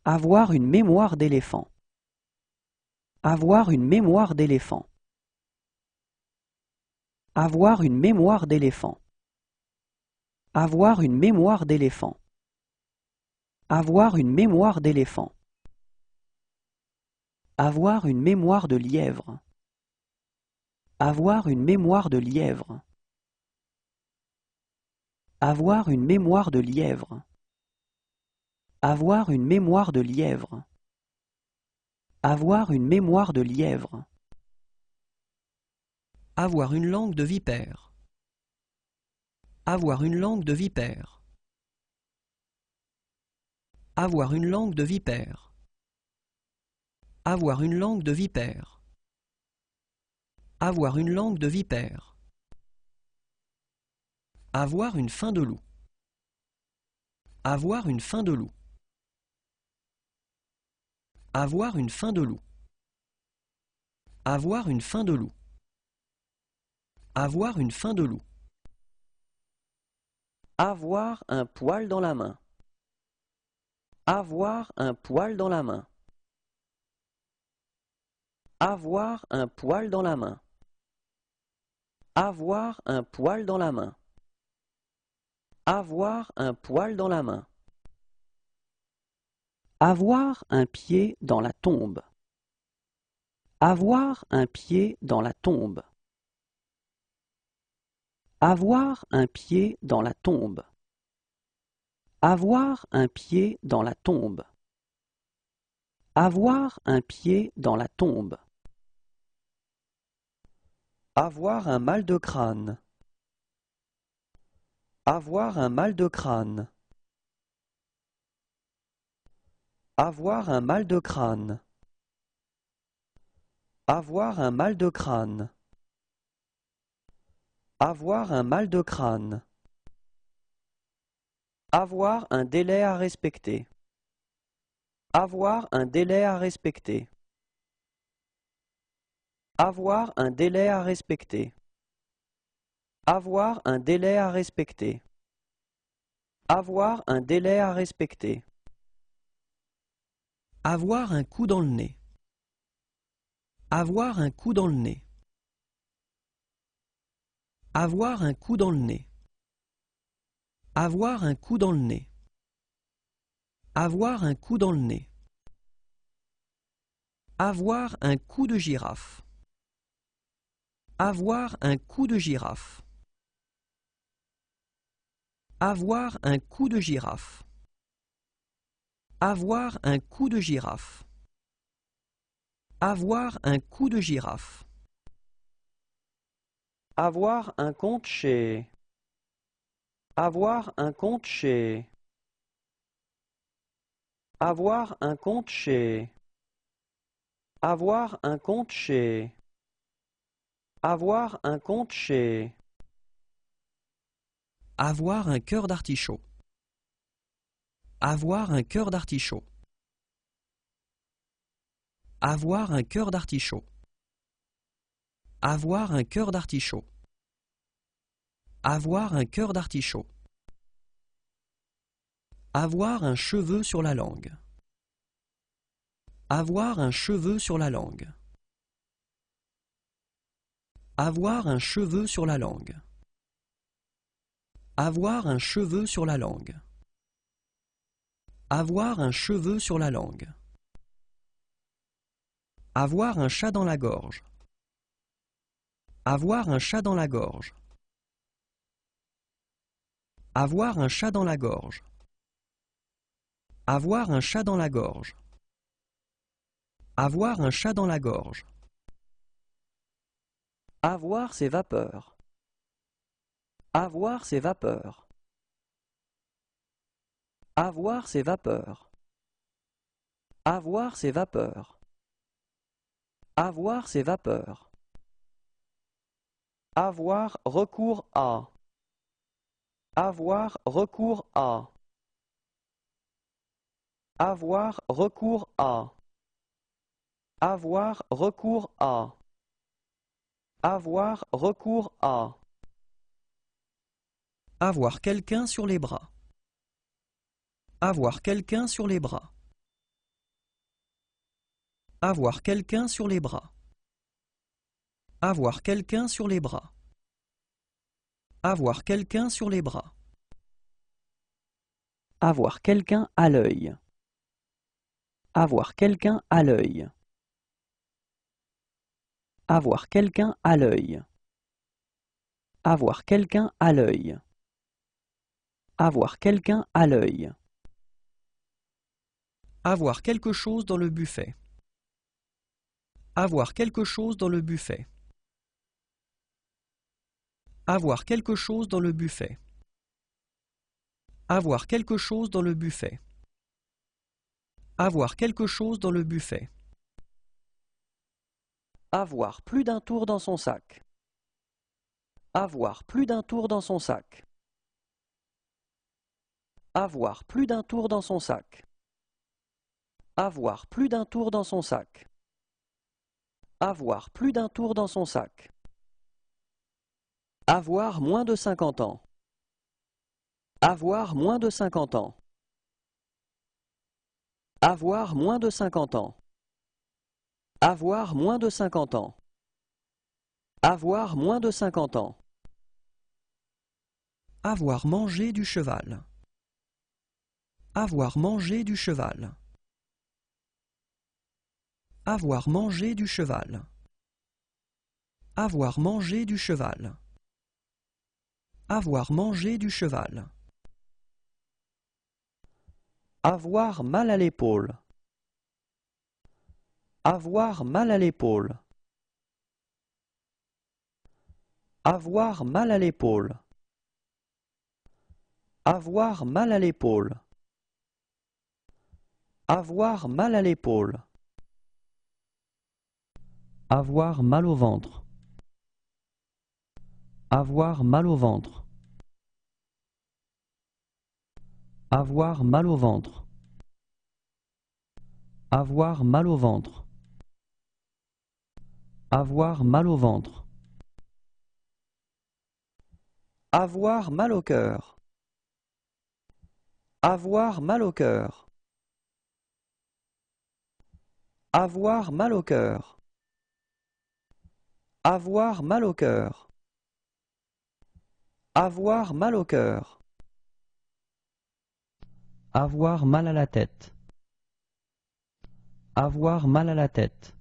Avoir une mémoire d'éléphant. Avoir une mémoire d'éléphant. Avoir une mémoire d'éléphant. Avoir une mémoire d'éléphant. Avoir une mémoire d'éléphant. Avoir une mémoire de lièvre. Avoir une mémoire de lièvre. Avoir une mémoire de lièvre. Avoir une mémoire de lièvre. Avoir une mémoire de lièvre. Avoir une langue de vipère. Avoir une langue de vipère. Avoir une langue de vipère. Avoir une langue de vipère. Avoir une langue de vipère. Avoir une faim de loup. Avoir une faim de loup. Avoir une faim de loup. Avoir une faim de loup. Avoir une faim de loup. Avoir un poil dans la main. Avoir un poil dans la main. Avoir un poil dans la main. Avoir un poil dans la main. Avoir un poil dans la main. Avoir un pied dans la tombe. Avoir un pied dans la tombe. Avoir un pied dans la tombe. Avoir un pied dans la tombe. Avoir un pied dans la tombe. Avoir un mal de crâne. Avoir un mal de crâne. Avoir un mal de crâne. Avoir un mal de crâne. Avoir un mal de crâne. Avoir un délai à respecter. Avoir un délai à respecter. Avoir un délai à respecter. Avoir un délai à respecter. Avoir un délai à respecter. Avoir un coup dans le nez. Avoir un coup dans le nez. Avoir un coup dans le nez. Avoir un coup dans le nez. Avoir un coup dans le nez. Avoir un coup de girafe. Avoir un coup de girafe. Avoir un coup de girafe. Avoir un coup de girafe. Avoir un coup de girafe. Avoir un compte chez. Avoir un compte chez. Avoir un compte chez. Avoir un compte chez. Avoir un compte chez. Avoir un cœur d'artichaut. Avoir un cœur d'artichaut. Avoir un cœur d'artichaut. Avoir un cœur d'artichaut. Avoir un cœur d'artichaut. Avoir un cheveu sur la langue. Avoir un cheveu sur la langue. Avoir un cheveu sur la langue. Avoir un cheveu sur la langue. Avoir un cheveu sur la langue. Avoir un chat dans la gorge. Avoir un chat dans la gorge. Avoir un chat dans la gorge. Avoir un chat dans la gorge. Avoir un chat dans la gorge. Avoir ses vapeurs. Avoir ses vapeurs. Avoir ses vapeurs. Avoir ses vapeurs. Avoir ses vapeurs. Avoir recours à. Avoir recours à. Avoir recours à. Avoir recours à. Avoir recours à. Avoir quelqu'un sur les bras. Avoir quelqu'un sur les bras. Avoir quelqu'un sur les bras. Avoir quelqu'un sur les bras. Avoir quelqu'un sur les bras. Avoir quelqu'un à l'œil. Avoir quelqu'un à l'œil. Avoir quelqu'un à l'œil. Avoir quelqu'un à l'œil. Avoir quelqu'un à l'œil. Avoir quelque chose dans le buffet. Avoir quelque chose dans le buffet. Avoir quelque chose dans le buffet. Avoir quelque chose dans le buffet. Avoir quelque chose dans le buffet. Avoir plus d'un tour dans son sac. Avoir plus d'un tour dans son sac. Avoir plus d'un tour dans son sac. Avoir plus d'un tour dans son sac. Avoir plus d'un tour dans son sac. Avoir moins de 50 ans. Avoir moins de 50 ans. Avoir moins de 50 ans. Avoir moins de 50 ans. Avoir moins de 50 ans. Avoir mangé du cheval. Avoir mangé du cheval. Avoir mangé du cheval. Avoir mangé du cheval. Avoir mangé du cheval. Avoir mal à l'épaule. Avoir mal à l'épaule. Avoir mal à l'épaule. Avoir mal à l'épaule. Avoir mal à l'épaule. Avoir mal au ventre. Avoir mal au ventre. Avoir mal au ventre. Avoir mal au ventre. Avoir mal au ventre. Avoir mal au cœur. Avoir mal au cœur. Avoir mal au cœur. Avoir mal au cœur. Avoir mal au cœur. Avoir mal à la tête. Avoir mal à la tête.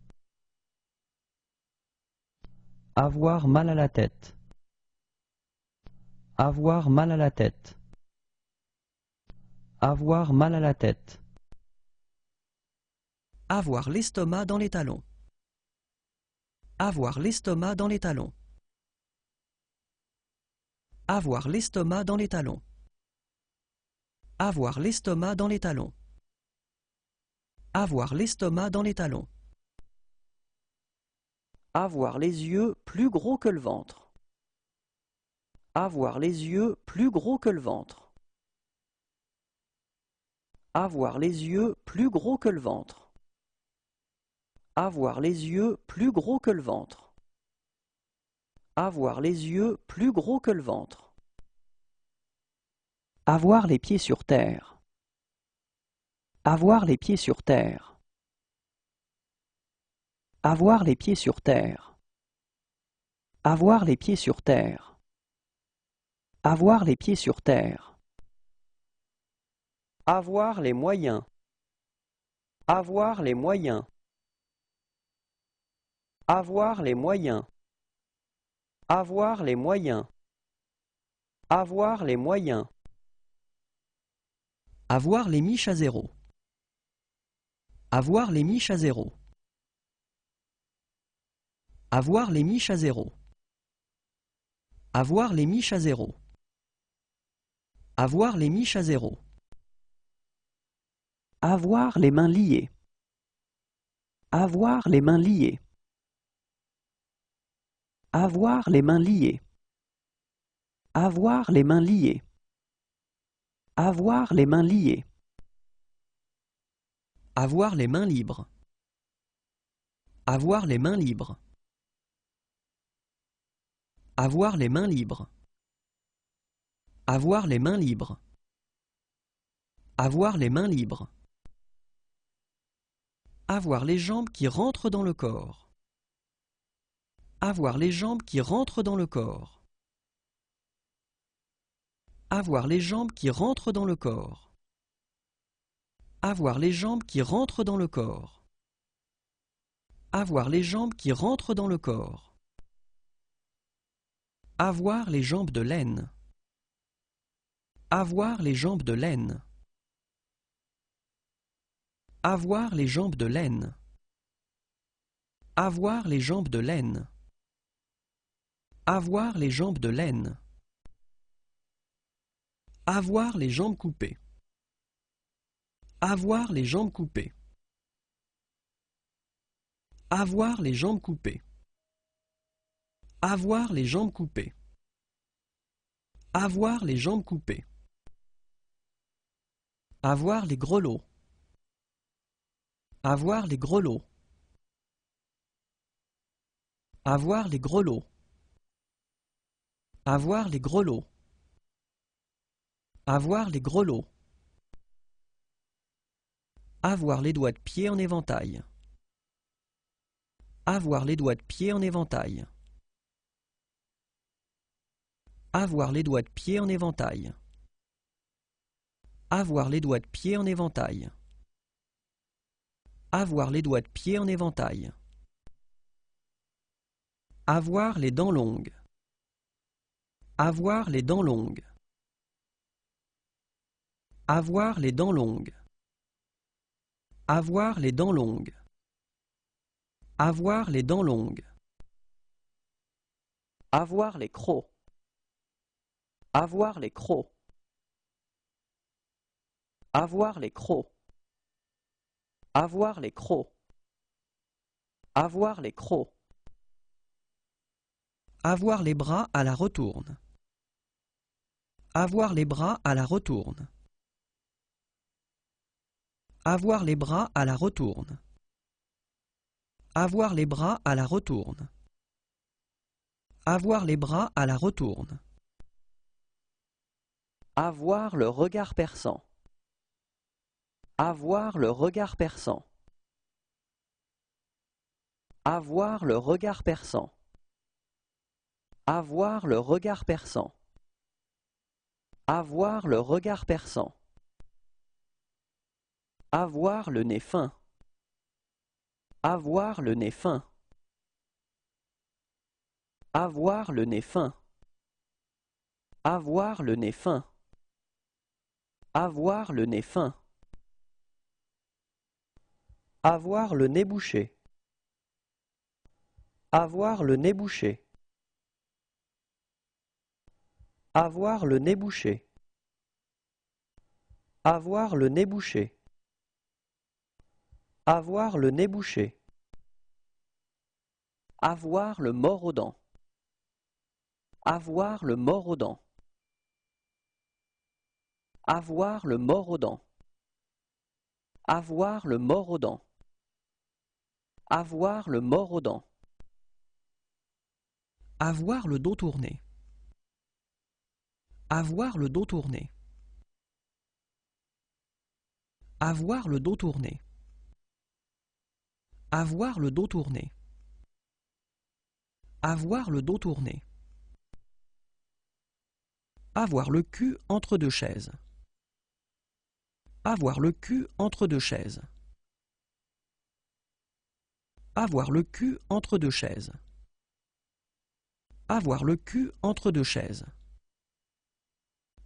Avoir mal à la tête. Avoir mal à la tête. Avoir mal à la tête. Avoir l'estomac dans les talons. Avoir l'estomac dans les talons. Avoir l'estomac dans les talons. Avoir l'estomac dans les talons. Avoir l'estomac dans les talons. Avoir les yeux plus gros que le ventre. Avoir les yeux plus gros que le ventre. Avoir les yeux plus gros que le ventre. Avoir les yeux plus gros que le ventre. Avoir les yeux plus gros que le ventre. Avoir les pieds sur terre. Avoir les pieds sur terre. Avoir les pieds sur terre. Avoir les pieds sur terre. Avoir les pieds sur terre. Avoir les moyens. Avoir les moyens. Avoir les moyens. Avoir les moyens. Avoir les moyens. Avoir les miches à zéro. Avoir les miches à zéro. Avoir les miches à zéro. Avoir les miches à zéro. Avoir les miches à zéro. Avoir les mains liées. Avoir les mains liées. Avoir les mains liées. Avoir les mains liées. Avoir les mains liées. Avoir les mains libres. Avoir les mains libres. Avoir les mains libres. Avoir les mains libres. Avoir les mains libres. Avoir les jambes qui rentrent dans le corps. Avoir les jambes qui rentrent dans le corps. Avoir les jambes qui rentrent dans le corps. Avoir les jambes qui rentrent dans le corps. Avoir les jambes qui rentrent dans le corps. Avoir les jambes de laine. Avoir les jambes de laine. Avoir les jambes de laine. Avoir les jambes de laine. Avoir les jambes de laine. Avoir les jambes coupées. Avoir les jambes coupées. Avoir les jambes coupées. Avoir les jambes coupées. Avoir les jambes coupées. Avoir les grelots. Avoir les grelots. Avoir les grelots. Avoir les grelots. Avoir les grelots. Avoir les doigts de pied en éventail. Avoir les doigts de pied en éventail. Avoir les doigts de pied en éventail. Avoir les doigts de pied en éventail. Avoir les doigts de pied en éventail. Avoir les dents longues. Avoir les dents longues. Avoir les dents longues. Avoir les dents longues. Avoir les dents longues. Avoir les crocs. Avoir les crocs. Avoir les crocs. Avoir les crocs. Avoir les crocs. Avoir les bras à la retourne. Avoir les bras à la retourne. Avoir les bras à la retourne. Avoir les bras à la retourne. Avoir les bras à la retourne. Avoir le regard perçant. Avoir le regard perçant. Avoir le regard perçant. Avoir le regard perçant. Avoir le regard perçant. Avoir le nez fin. Avoir le nez fin. Avoir le nez fin. Avoir le nez fin. Avoir le nez fin. Avoir le nez bouché. Avoir le nez bouché. Avoir le nez bouché. Avoir le nez bouché. Avoir le nez bouché. Avoir le mors aux dents. Avoir le mors aux dents. Avoir le mors aux dents. Avoir le mors aux dents. Avoir le mors aux dents. Avoir le dos tourné. Avoir le dos tourné. Avoir le dos tourné. Avoir le dos tourné. Avoir le dos tourné. Avoir le cul entre deux chaises. Avoir le cul entre deux chaises. Avoir le cul entre deux chaises. Avoir le cul entre deux chaises.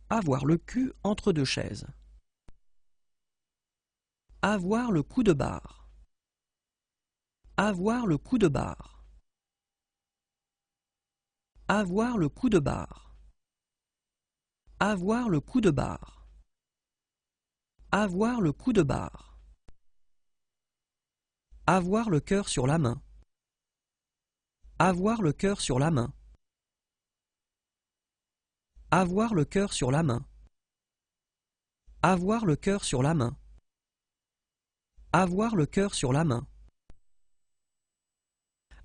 Avoir le cul entre deux chaises. Avoir le coup de barre. Avoir le coup de barre. Avoir le coup de barre. Avoir le coup de barre. Avoir le coup de barre. Avoir le cœur sur la main. Avoir le cœur sur la main. Avoir le cœur sur la main. Avoir le cœur sur la main. Avoir le cœur sur la main.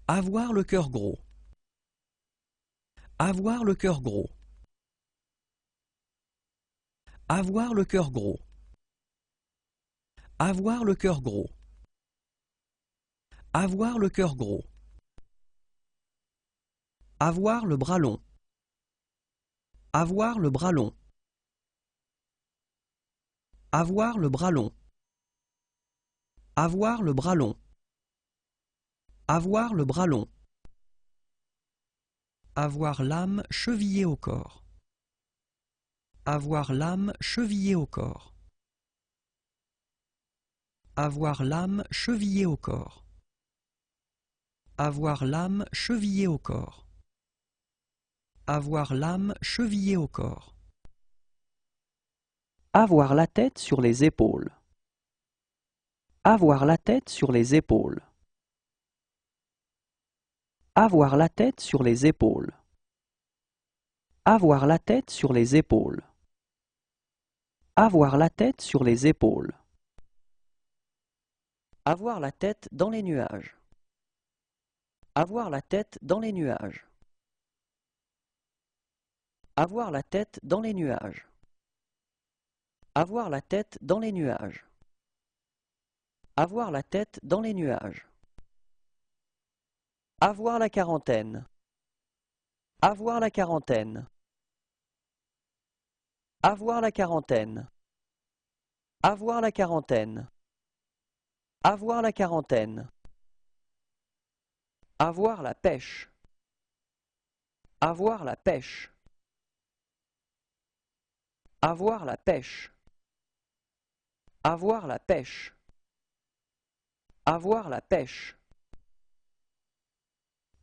Avoir le cœur gros. Avoir le cœur gros. Avoir le cœur gros. Avoir le cœur gros. Avoir le cœur gros. Avoir le bras long. Avoir le bras long. Avoir le bras long. Avoir le bras long. Avoir le bras long. Avoir l'âme chevillée au corps. Avoir l'âme chevillée au corps. Avoir l'âme chevillée au corps. Avoir l'âme chevillée au corps. Avoir l'âme chevillée au corps. Avoir la tête sur les épaules. Avoir la tête sur les épaules. Avoir la tête sur les épaules. Avoir la tête sur les épaules. Avoir la tête sur les épaules. Avoir la tête dans les nuages. Avoir la tête dans les nuages. Avoir la tête dans les nuages. Avoir la tête dans les nuages. Avoir la tête dans les nuages. Avoir la quarantaine. Avoir la quarantaine. Avoir la quarantaine. Avoir la quarantaine. Avoir la quarantaine. Avoir la pêche. Avoir la pêche. Avoir la pêche. Avoir la pêche. Avoir la pêche.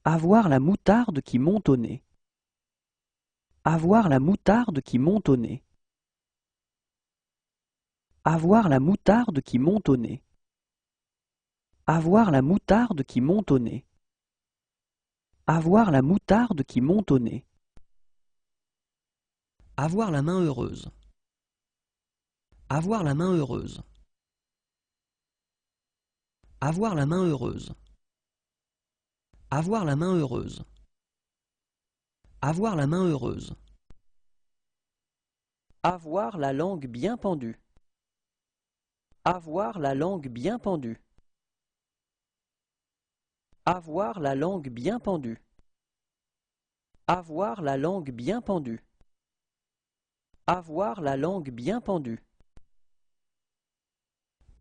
Avoir la moutarde qui monte au nez. Avoir la moutarde qui monte au nez. Avoir la moutarde qui monte au nez. Avoir la moutarde qui monte au nez. Avoir la moutarde qui monte au nez. Avoir la main heureuse. Avoir la main heureuse. Avoir la main heureuse. Avoir la main heureuse. Avoir la main heureuse. Avoir la langue bien pendue. Avoir la langue bien pendue. Avoir la langue bien pendue. Avoir la langue bien pendue. Avoir la langue bien pendue.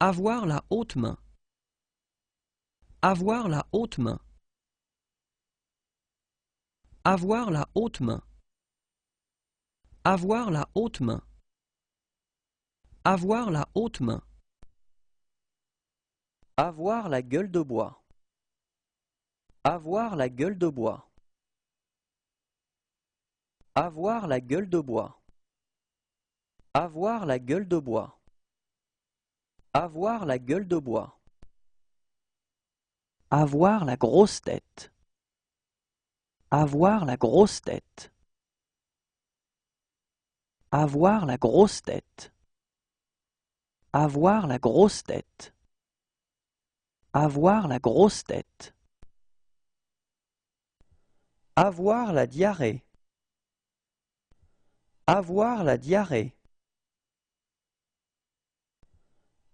Avoir la haute main. Avoir la haute main. Avoir la haute main. Avoir la haute main. Avoir la haute main. Avoir la gueule de bois. Avoir la gueule de bois. Avoir la gueule de bois. Avoir la gueule de bois. Avoir la gueule de bois. Avoir la grosse tête. Avoir la grosse tête. Avoir la grosse tête. Avoir la grosse tête. Avoir la grosse tête. Avoir la diarrhée. Avoir la diarrhée.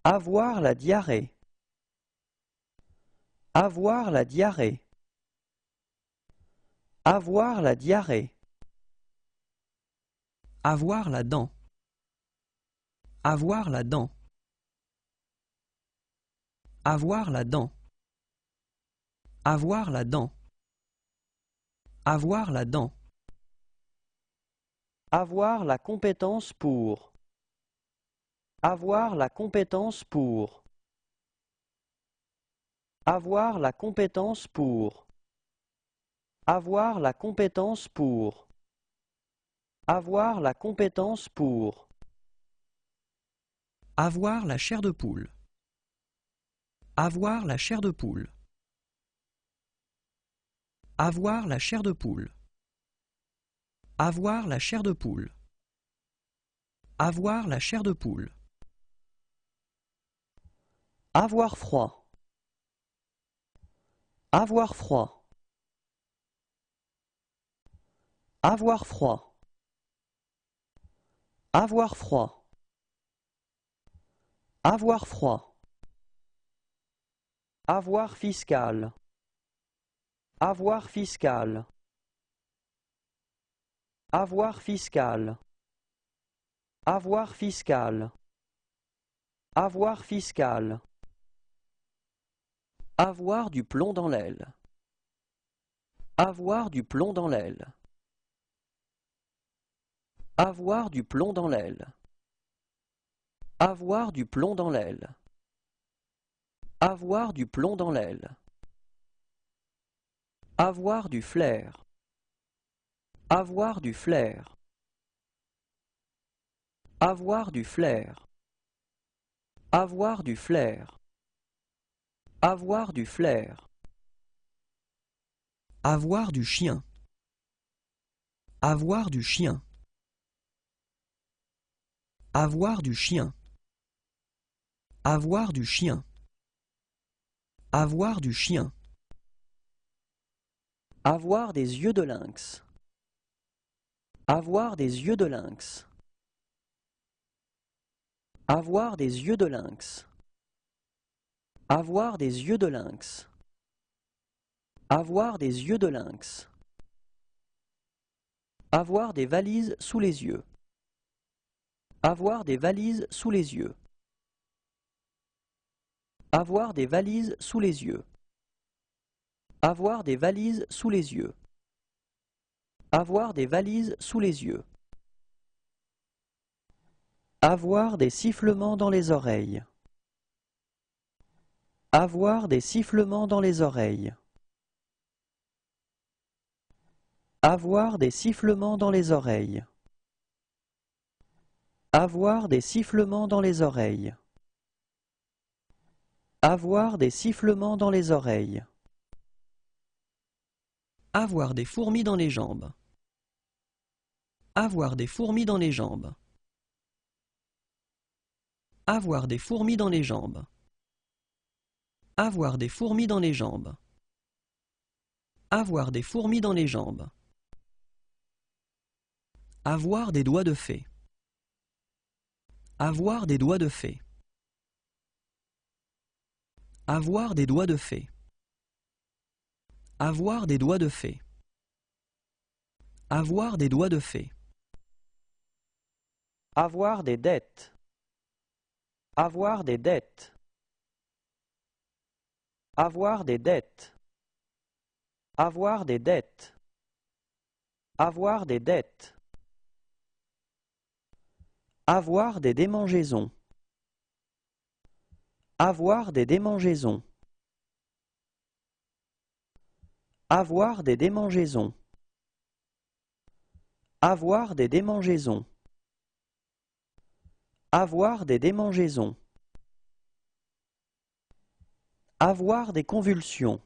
Avoir la diarrhée. Avoir la diarrhée. Avoir la diarrhée. Avoir la dent. Avoir la dent. Avoir la dent. Avoir la dent. Avoir la dent. Avoir la compétence pour. Avoir la compétence pour. Avoir la compétence pour. Avoir la compétence pour. Avoir la compétence pour. Avoir la chair de poule. Avoir la chair de poule. Avoir la chair de poule. Avoir la chair de poule. Avoir la chair de poule. Avoir froid. Avoir froid. Avoir froid. Avoir froid. Avoir froid. Avoir fiscal. Avoir fiscal. Avoir fiscal. Avoir fiscal. Avoir fiscal. Avoir du plomb dans l'aile. Avoir du plomb dans l'aile. Avoir du plomb dans l'aile. Avoir du plomb dans l'aile. Avoir du plomb dans l'aile. Avoir du flair. Avoir du flair. Avoir du flair. Avoir du flair. Avoir du flair. Avoir du chien. Avoir du chien. Avoir du chien. Avoir du chien. Avoir du chien. Avoir des yeux de lynx. Avoir des yeux de lynx. Avoir des yeux de lynx. Avoir des yeux de lynx. Avoir des yeux de lynx. Avoir des valises sous les yeux. Avoir des valises sous les yeux. Avoir des valises sous les yeux. Avoir des valises sous les yeux. Avoir des valises sous les yeux. Avoir des sifflements dans les oreilles. Avoir des sifflements dans les oreilles. Avoir des sifflements dans les oreilles. Avoir des sifflements dans les oreilles. Avoir des sifflements dans les oreilles. Avoir des fourmis dans les jambes. Avoir des fourmis dans les jambes. Avoir des fourmis dans les jambes. Avoir des fourmis dans les jambes. Avoir des fourmis dans les jambes. Avoir des doigts de fée. Avoir des doigts de fée. Avoir des doigts de fée. Avoir des doigts de fée. Avoir des doigts de fée. Avoir des dettes. Avoir des dettes. Avoir des dettes. Avoir des dettes. Avoir des dettes. Avoir des démangeaisons. Avoir des démangeaisons. Avoir des démangeaisons. Avoir des démangeaisons. Avoir des démangeaisons. Avoir des convulsions.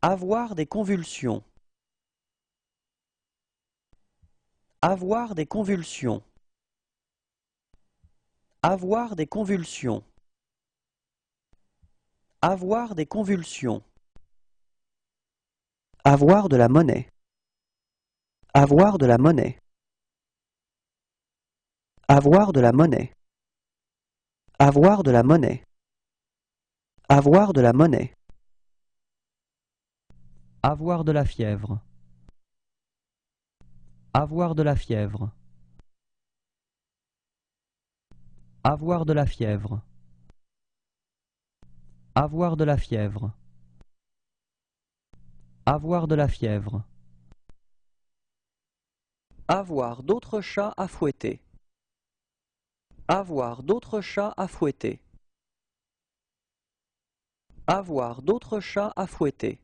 Avoir des convulsions. Avoir des convulsions. Avoir des convulsions. Avoir des convulsions. Avoir de la monnaie. Avoir de la monnaie. Avoir de la monnaie. Avoir de la monnaie. Avoir de la monnaie. Avoir de la fièvre. Avoir de la fièvre. Avoir de la fièvre. Avoir de la fièvre. Avoir de la fièvre. Avoir d'autres chats à fouetter. Avoir d'autres chats à fouetter. Avoir d'autres chats à fouetter.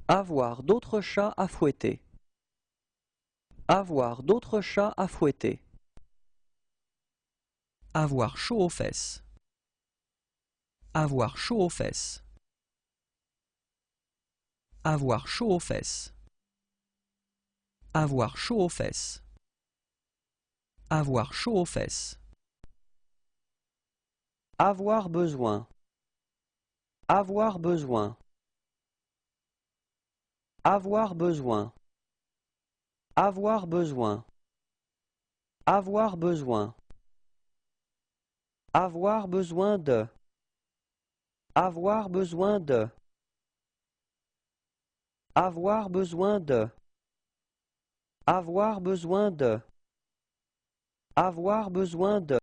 Avoir d'autres chats à fouetter. Avoir d'autres chats à fouetter. Avoir chaud aux fesses. Avoir chaud aux fesses. Avoir chaud aux fesses. Avoir chaud aux fesses. Avoir chaud aux fesses. Avoir besoin. Avoir besoin. Avoir besoin. Avoir besoin. Avoir besoin. Avoir besoin de. Avoir besoin de. Avoir besoin de. Avoir besoin de. Avoir besoin de.